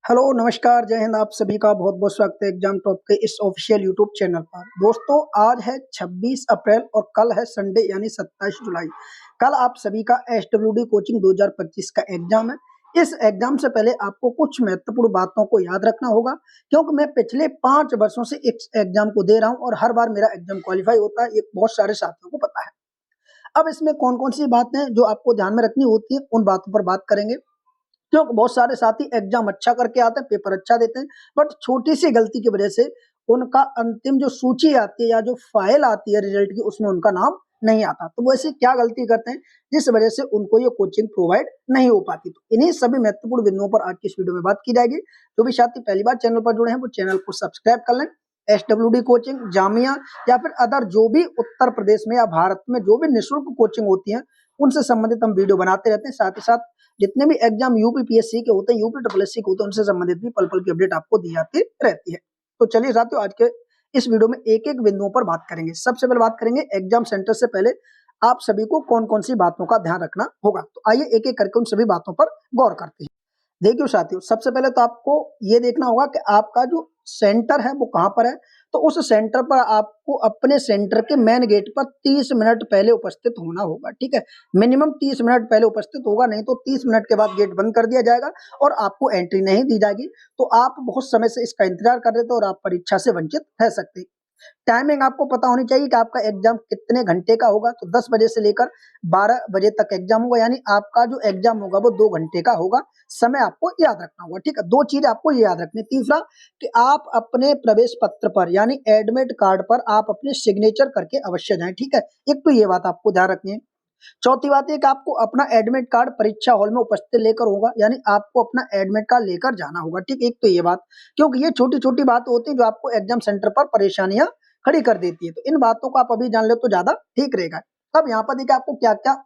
Hello, नमस्कार, जय हिंद। आप सभी का बहुत-बहुत स्वागत है एग्जाम टॉप के इस ऑफिशियल यूट्यूब चैनल पर। दोस्तों, आज है 26 अप्रैल और कल है संडे यानी 27 जुलाई। कल आप सभी का एसडब्ल्यूडी कोचिंग 2025 का एग्जाम है। इस एग्जाम से पहले आपको कुछ महत्वपूर्ण बातों को याद रखना होगा, क्योंकि मैं पिछले 5 वर्षों से इस एग्जाम को दे रहा हूँ और हर बार मेरा एग्जाम क्वालिफाई होता है, ये बहुत सारे साथियों को पता है। अब इसमें कौन-कौन सी बातें हैं जो आपको ध्यान में रखनी होती है, उन बातों पर बात करेंगे। क्योंकि बहुत सारे साथी एग्जाम अच्छा करके आते हैं, पेपर अच्छा देते हैं, बट छोटी सी गलती की वजह से उनका अंतिम जो सूची आती है या जो फाइल आती है रिजल्ट की, उसमें उनका नाम नहीं आता। तो वो ऐसी क्या गलती करते हैं जिस वजह से उनको ये कोचिंग प्रोवाइड नहीं हो पाती। तो इन्हीं सभी महत्वपूर्ण बिंदुओं पर आज की इस वीडियो में बात की जाएगी। जो भी साथी पहली बार चैनल पर जुड़े हैं वो चैनल को सब्सक्राइब कर लें। एसडब्ल्यूडी कोचिंग, जामिया या फिर अदर जो भी उत्तर प्रदेश में या भारत में जो भी निःशुल्क कोचिंग होती है, उनसे संबंधित हम वीडियो बनाते रहते हैं। साथ ही साथ जितने भी एग्जाम यूपी पीएससी के होते हैं, यूपी ट्रिपल एससी के होते हैं, उनसे संबंधित भी पल पल की अपडेट आपको दी जाती रहती है। तो चलिए साथियों, आज के इस वीडियो में एक एक बिंदुओं पर बात करेंगे। सबसे पहले बात करेंगे एग्जाम सेंटर से पहले आप सभी को कौन कौन सी बातों का ध्यान रखना होगा। तो आइए एक एक करके उन सभी बातों पर गौर करते हैं। देखिए साथियों, सबसे पहले तो आपको ये देखना होगा कि आपका जो सेंटर है वो कहाँ पर है। तो उस सेंटर पर आपको अपने सेंटर के मेन गेट पर 30 मिनट पहले उपस्थित होना होगा। ठीक है, मिनिमम 30 मिनट पहले उपस्थित होगा, नहीं तो 30 मिनट के बाद गेट बंद कर दिया जाएगा और आपको एंट्री नहीं दी जाएगी। तो आप बहुत समय से इसका इंतजार कर रहे थे और आप परीक्षा से वंचित रह सकते हैं। टाइमिंग आपको पता होनी चाहिए कि आपका एग्जाम कितने घंटे का होगा। तो 10 बजे से लेकर 12 बजे तक एग्जाम होगा, यानी आपका जो एग्जाम होगा वो 2 घंटे का होगा। समय आपको याद रखना होगा। ठीक है, 2 चीज आपको ये याद रखनी है। तीसरा कि आप अपने प्रवेश पत्र पर यानी एडमिट कार्ड पर आप अपने सिग्नेचर करके अवश्य जाएं। ठीक है, एक तो ये बात आपको ध्यान रखनी है। चौथी बात है कि आपको अपना एडमिट कार्ड परीक्षा हॉल में उपस्थित लेकर होगा, यानी आपको अपना एडमिट कार्ड लेकर जाना होगा। ठीक, एक तो ये बात, क्योंकि ये छोटी छोटी बात होती है जो आपको एग्जाम सेंटर पर परेशानियां खड़ी कर देती है। तो इन बातों को आप अभी जान ले तो ज्यादा ठीक रहेगा। अब यहाँ पर देखिए आपको क्या क्या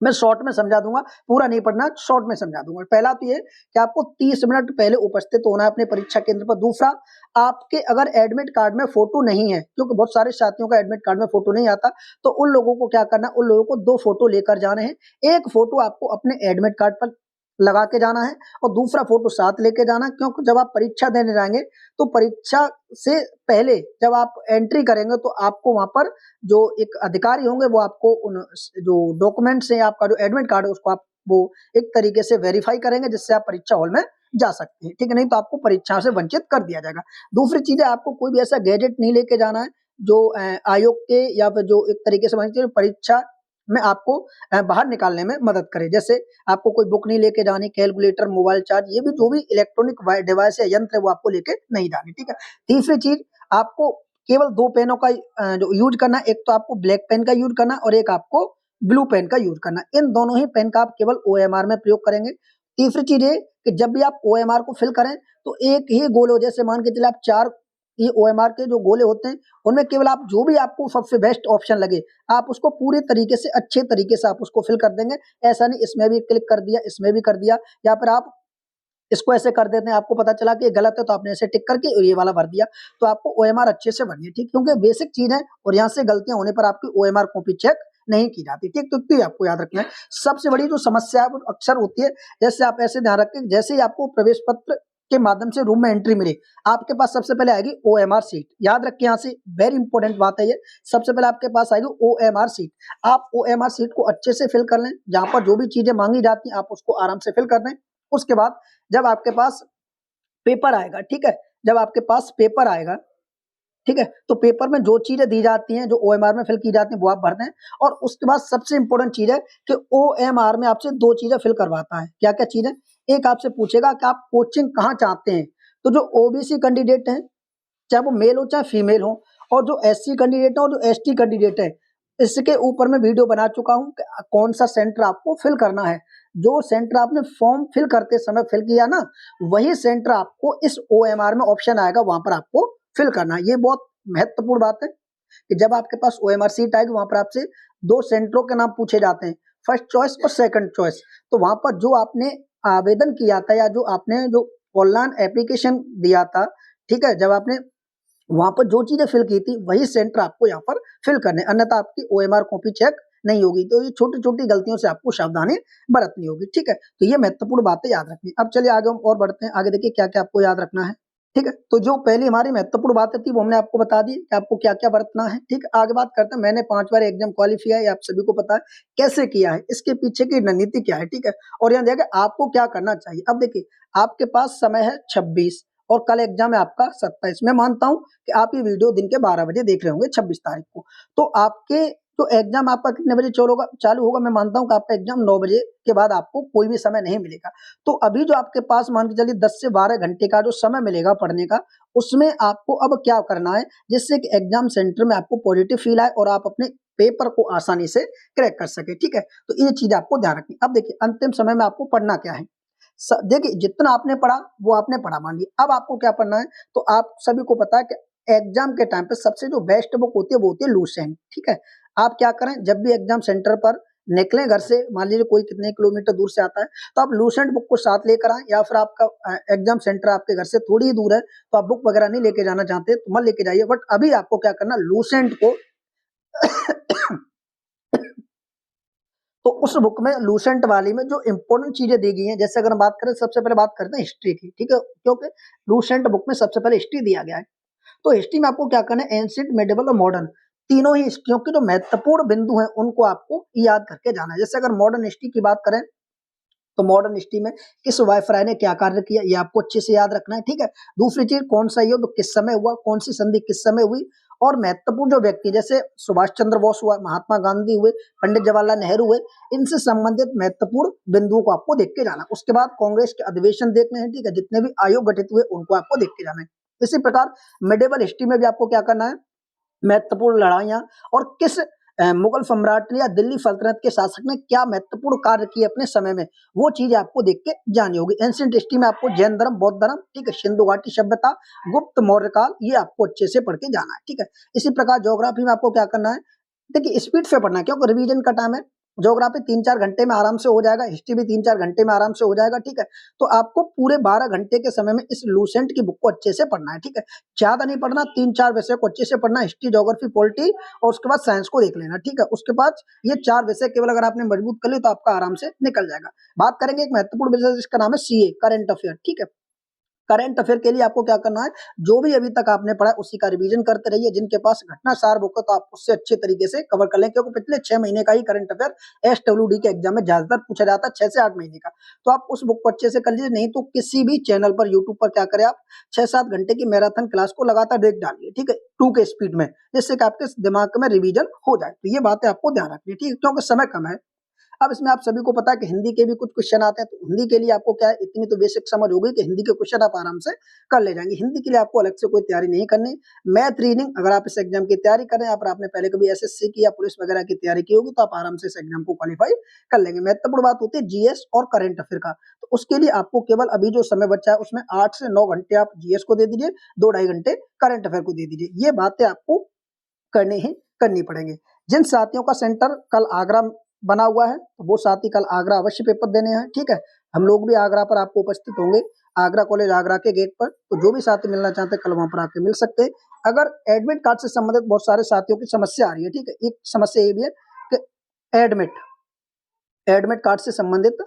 मैं शॉर्ट में समझा दूंगा, पूरा नहीं पढ़ना, शॉर्ट में समझा दूंगा। पहला तो ये कि आपको 30 मिनट पहले उपस्थित होना है अपने परीक्षा केंद्र पर। दूसरा, आपके अगर एडमिट कार्ड में फोटो नहीं है, क्योंकि बहुत सारे साथियों का एडमिट कार्ड में फोटो नहीं आता, तो उन लोगों को क्या करना है, उन लोगों को 2 फोटो लेकर जाने हैं। एक फोटो आपको अपने एडमिट कार्ड पर लगा के जाना है और दूसरा फोटो साथ लेके जाना है, क्योंकि जब आप परीक्षा देने जाएंगे तो परीक्षा से पहले जब आप एंट्री करेंगे तो आपको वहां पर जो एक अधिकारी होंगे वो आपको उन जो डॉक्यूमेंट्स है, आपका जो एडमिट कार्ड है, उसको आप वो एक तरीके से वेरीफाई करेंगे, जिससे आप परीक्षा हॉल में जा सकते हैं। ठीक है, नहीं तो आपको परीक्षा से वंचित कर दिया जाएगा। दूसरी चीज है, आपको कोई भी ऐसा गैजेट नहीं लेके जाना है जो आयोग के या फिर जो एक तरीके से परीक्षा में आपको बाहर निकालने में मदद करे। जैसे आपको कोई बुक नहीं लेके जानी, कैलकुलेटर, मोबाइल चार्ज, ये भी जो भी इलेक्ट्रॉनिक डिवाइस या यंत्र है वो आपको लेके नहीं जानी। ठीक है, तीसरी चीज, आपको केवल 2 पेनों का जो यूज करना है। एक तो आपको ब्लैक पेन का यूज करना और एक आपको ब्लू पेन का यूज करना। इन दोनों ही पेन का आप केवल ओएमआर में प्रयोग करेंगे। तीसरी चीज ये कि जब भी आप ओएमआर को फिल करें तो एक ही गोले, जैसे मान के चले आप 4 ये ओएमआर के जो गोले होते हैं उनमें केवल आप जो भी आपको सबसे बेस्ट ऑप्शन लगे आप उसको पूरे तरीके से अच्छे तरीके से आप उसको फिल कर देंगे। ऐसा नहीं इसमें भी क्लिक कर दिया, इसमें भी कर दिया, या फिर आप इसको ऐसे कर देते हैं, आपको पता चला कि ये गलत है तो आपने ऐसे टिक करके ये वाला भर दिया। तो आपको ओएमआर अच्छे से भरनी है। ठीक, क्योंकि बेसिक चीज है और यहाँ से गलतियां होने पर आपकी ओएमआर कॉपी चेक नहीं की जाती। ठीक, तो ये आपको याद रखना है। सबसे बड़ी जो समस्या है वो अक्सर होती है, जैसे आप ऐसे ध्यान रखें, जैसे ही आपको प्रवेश पत्र के माध्यम से रूम में एंट्री मिले, आपके पास सबसे पहले आएगी ओएमआर सीट। याद रखिए, यहाँ से वेरी इंपॉर्टेंट बात है ये, सबसे पहले आपके पास आएगी ओएमआर सीट। आप ओएमआर सीट को अच्छे से फिल कर लें, जहां पर जो भी चीजें मांगी जाती हैं आप उसको आराम से फिल कर दें। उसके बाद जब आपके पास पेपर आएगा, ठीक है, जब आपके पास पेपर आएगा, ठीक है, तो पेपर में जो चीजें दी जाती हैं, जो ओएमआर में फिल की जाती हैं, वो आप भर दें। और उसके बाद सबसे इंपॉर्टेंट चीज है कि ओएमआर में आपसे 2 चीजें फिल करवाता है। क्या क्या चीजें? एक आपसे पूछेगा कि आप कोचिंग कहाँ चाहते हैं। तो जो ओबीसी कैंडिडेट हैं, चाहे वो मेल हो चाहे फीमेल हो, और जो एससी कैंडिडेट है और जो एसटी कैंडिडेट है, इसके ऊपर मैं वीडियो बना चुका हूं कि कौन सा सेंटर आपको फिल करना है। जो सेंटर आपने फॉर्म फिल करते समय फिल किया ना, वही सेंटर आपको इस ओएमआर में ऑप्शन आएगा, वहां पर आपको फिल करना है। ये बहुत महत्वपूर्ण बात है कि जब आपके पास ओएमआर सीट आएगी, वहां पर आपसे 2 सेंटरों के नाम पूछे जाते हैं, फर्स्ट चॉइस और सेकंड चॉइस। तो वहां पर जो आपने आवेदन किया था या जो आपने जो ऑनलाइन एप्लीकेशन दिया था, ठीक है, जब आपने वहां पर जो चीजें फिल की थी वही सेंटर आपको यहाँ पर फिल करने, अन्यथा आपकी ओएमआर कॉपी चेक नहीं होगी। तो ये छोटी-छोटी गलतियों से आपको सावधानी बरतनी होगी, ठीक है? तो ये महत्वपूर्ण बातें याद रखनी। अब चलिए आगे हम और बढ़ते हैं। आगे देखिए क्या-क्या आपको याद रखना है, ठीक है? तो जो पहली हमारी महत्वपूर्ण बातें थी वो हमने आपको बता दी कि आपको क्या-क्या बरतना है, ठीक है? आगे बात करते हैं, मैंने 5 बार एग्ज़ाम क्वालीफाई, आप सभी को पता है कैसे किया है, इसके पीछे की रणनीति क्या है, ठीक है? और यहाँ देखिए आपको क्या करना चाहिए। अब देखिए आपके पास समय है 26 और कल एग्ज़ाम है आपका 27। मैं मानता हूँ कि आप ये वीडियो दिन के 12 बजे देख रहे होंगे 26 तारीख को। तो आपके तो एग्ज़ाम आपका कितने बजे चालू होगा? मैं मानता हूँ कि आपका एग्ज़ाम 9 बजे के बाद आपको कोई भी समय नहीं मिलेगा। तो अभी जो आपके पास मान के चलिए 10 से 12 घंटे का जो समय मिलेगा पढ़ने का, उसमें आपको अब क्या करना है जिससे कि एग्ज़ाम सेंटर में आपको पॉजिटिव फ़ील आए और आप अपने पेपर को आसानी से क्रैक कर सकें, ठीक है? तो ये चीज़ आपको ध्यान रखनी। अब देखिए अंतिम समय में आपको पढ़ना क्या है? देखिए जितना आपने पढ़ा वो आपने पढ़ा मान लीजिए। अब आपको क्या पढ़ना है? तो आप सभी को पता है कि एग्ज़ाम के टाइम पे सबसे जो बेस्ट बुक होती है वो होती है लूसेंट, ठीक है? आप क्या करें जब भी एग्ज़ाम सेंटर पर निकलें घर से, मान लीजिए कोई कितने किलोमीटर दूर से आता है, तो आप लूसेंट बुक को साथ लेकर आएँ या फिर आपका एग्ज़ाम सेंटर आपके घर से थोड़ी ही दूर है, तो आप बुक वगैरह नहीं लेके जाना चाहते तो मत लेके जाइए। बट अभी आपको क्या करना लूसेंट को तो उस बुक में लूसेंट वाली में जो इम्पोर्टेंट चीज़ें दी गई हैं, जैसे अगर हम बात करें सबसे पहले बात करते हैं हिस्ट्री की, ठीक है? क्योंकि लूसेंट बुक में सबसे पहले हिस्ट्री दिया गया है। तो हिस्ट्री में आपको क्या करना है एंशिएंट, मेडिवल और मॉडर्न तीनों ही हिस्ट्रियों के जो महत्वपूर्ण बिंदु हैं उनको आपको याद करके जाना है। जैसे अगर मॉडर्न हिस्ट्री की बात करें तो मॉडर्न हिस्ट्री में किस वायसराय ने क्या कार्य किया ये आपको अच्छे से याद रखना है, ठीक है? दूसरी चीज़ कौन सा युद्ध किस समय हुआ, कौन सी संधि किस समय हुई और महत्वपूर्ण जो व्यक्ति जैसे सुभाष चंद्र बोस हुआ, महात्मा गांधी हुए, पंडित जवाहरलाल नेहरू हुए, इनसे संबंधित महत्वपूर्ण बिंदुओं को आपको देख के जाना। उसके बाद कांग्रेस के अधिवेशन देखने हैं, ठीक है? जितने भी आयोग गठित हुए उनको आपको देख के जाना है। इसी प्रकार मेडिवल हिस्ट्री में भी आपको क्या करना है महत्वपूर्ण लड़ाइयाँ और किस मुगल सम्राट ने या दिल्ली सल्तनत के शासक ने क्या महत्वपूर्ण कार्य किए अपने समय में, वो चीज़ आपको देख के जानी होगी। एंशिएंट हिस्ट्री में आपको जैन धर्म, बौद्ध धर्म, ठीक है, सिंधु घाटी सभ्यता, गुप्त मौर्य काल, ये आपको अच्छे से पढ़ के जाना है, ठीक है। इसी प्रकार ज्योग्राफी में आपको क्या करना है, देखिए स्पीड से पढ़ना है क्योंकि रिवीजन का टाइम है। ज्योग्राफी 3-4 घंटे में आराम से हो जाएगा, हिस्ट्री भी 3-4 घंटे में आराम से हो जाएगा, ठीक है। तो आपको पूरे 12 घंटे के समय में इस लूसेंट की बुक को अच्छे से पढ़ना है, ठीक है। ज़्यादा नहीं पढ़ना, 3-4 विषय को अच्छे से पढ़ना, हिस्ट्री, ज्योग्राफी, पॉलिटी और उसके बाद साइंस को देख लेना, ठीक है। उसके बाद ये 4 विषय केवल अगर आपने मजबूत कर लिए तो आपका आराम से निकल जाएगा। बात करेंगे एक महत्वपूर्ण विषय जिसका नाम है सीए, करंट अफेयर, ठीक है। करंट अफेयर के लिए आपको क्या करना है, जो भी अभी तक आपने पढ़ा उसी का रिवीजन करते रहिए। जिनके पास घटना सार बुक है तो आप उससे अच्छे तरीके से कवर कर लें क्योंकि पिछले 6 महीने का ही करंट अफेयर एसडब्ल्यूडी के एग्जाम में ज्यादातर पूछा जाता है, 6 से 8 महीने का। तो आप उस बुक को अच्छे से कर लीजिए, नहीं तो किसी भी चैनल पर यूट्यूब पर क्या करें आप 6-7 घंटे की मैराथन क्लास को लगातार देख डालिए, ठीक है, 2 के स्पीड में, जिससे कि आपके दिमाग में रिवीजन हो जाए। तो ये बातें आपको ध्यान रखनी है, ठीक है, क्योंकि समय कम है। अब इसमें आप सभी को पता है कि हिंदी के भी कुछ क्वेश्चन आते हैं, तो हिंदी के लिए आपको क्या है इतनी तो बेसिक समझ होगी कि हिंदी के क्वेश्चन आप आराम से कर ले जाएंगे। हिंदी के लिए आपको अलग से कोई तैयारी नहीं करनी। मैथ रीडिंग अगर आप इस एग्जाम की तैयारी कर रहे हैं, अगर आपने पहले कभी एसएससी की या पुलिस वगैरह की तैयारी की होगी तो आप आराम से इस एग्जाम को क्वालिफाई कर लेंगे। महत्वपूर्ण बात होती है जीएस और करंट अफेयर का, तो उसके लिए आपको केवल अभी जो समय बचा है उसमें 8 से 9 घंटे आप जीएस को दे दीजिए, 2-2.5 घंटे करंट अफेयर को दे दीजिए। ये बातें आपको करनी ही करनी पड़ेंगे। जिन साथियों का सेंटर कल आगरा बना हुआ है तो वो साथी कल आगरा अवश्य पेपर देने हैं, ठीक है। हम लोग भी आगरा पर आपको उपस्थित होंगे, आगरा कॉलेज आगरा के गेट पर। तो जो भी साथी मिलना चाहते हैं कल वहां पर आके मिल सकते हैं। अगर एडमिट कार्ड से संबंधित बहुत सारे साथियों की समस्या आ रही है, ठीक है, एक समस्या ये भी है कि एडमिट एडमिट कार्ड से संबंधित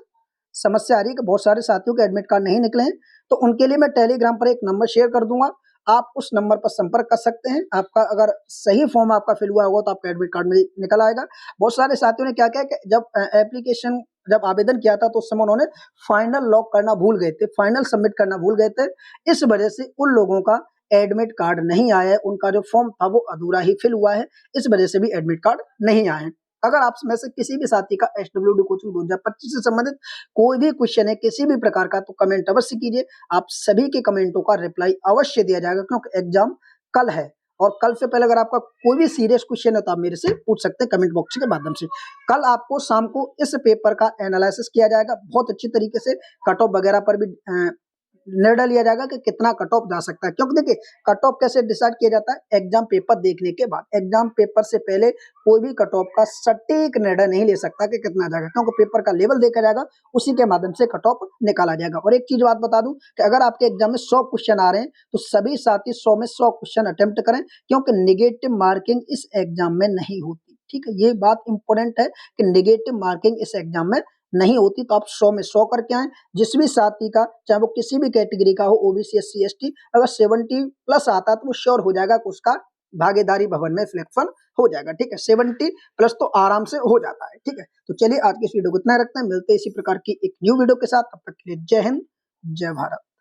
समस्या आ रही है कि बहुत सारे साथियों के एडमिट कार्ड नहीं निकले हैं, तो उनके लिए मैं टेलीग्राम पर एक नंबर शेयर कर दूंगा, आप उस नंबर पर संपर्क कर सकते हैं। आपका अगर सही फॉर्म आपका फिल हुआ होगा तो आपका एडमिट कार्ड में निकल आएगा। बहुत सारे साथियों ने क्या किया कि जब एप्लीकेशन जब आवेदन किया था तो उस समय उन्होंने फाइनल लॉक करना भूल गए थे, फाइनल सबमिट करना भूल गए थे। इस वजह से उन लोगों का एडमिट कार्ड नहीं आया है, उनका जो फॉर्म था वो अधूरा ही फिल हुआ है, इस वजह से भी एडमिट कार्ड नहीं आए हैं। अगर आप में से किसी भी साथी का एसडब्ल्यूडी कोचिंग 2025 से संबंधित कोई भी क्वेश्चन है किसी भी प्रकार का तो कमेंट अवश्य कीजिए। आप सभी के कमेंटों का रिप्लाई अवश्य दिया जाएगा क्योंकि एग्जाम कल है और कल से पहले अगर आपका कोई भी सीरियस क्वेश्चन है तो आप मेरे से पूछ सकते हैं कमेंट बॉक्स के माध्यम से। कल आपको शाम को इस पेपर का एनालिसिस किया जाएगा बहुत अच्छी तरीके से, कट ऑफ वगैरह पर भी निर्णय लिया जाएगा कि कितना कट ऑफ जा सकता है। क्योंकि देखिए कट ऑफ कैसे डिसाइड किया जाता है, एग्जाम पेपर देखने के बाद। एग्जाम पेपर से पहले कोई भी कट ऑफ का सटीक निर्णय नहीं ले सकता कि कितना जाएगा, क्योंकि पेपर का लेवल देखा जाएगा, उसी के माध्यम से कट ऑफ निकाला जाएगा। और एक चीज बात बता दूं कि अगर आपके एग्जाम में 100 क्वेश्चन आ रहे हैं तो सभी साथी 100 में 100 क्वेश्चन अटेम्प्ट करें, क्योंकि निगेटिव मार्किंग इस एग्जाम में नहीं होती। ठीक है, ये बात इंपॉर्टेंट है कि नेगेटिव मार्किंग इस एग्जाम में नहीं होती। तो आप 100 में 100 करके आए। जिस भी साथी का, चाहे वो किसी भी कैटेगरी का हो, ओबीसी, एससी, एसटी, अगर 70 प्लस आता है तो वो श्योर हो जाएगा कि उसका भागीदारी भवन में सिलेक्शन हो जाएगा। ठीक है, 70 प्लस तो आराम से हो जाता है। ठीक है, तो चलिए आज की इस वीडियो को इतना ही रखते हैं, मिलते हैं इसी प्रकार की एक न्यू वीडियो के साथ। तब तक के लिए जय हिंद, जय भारत।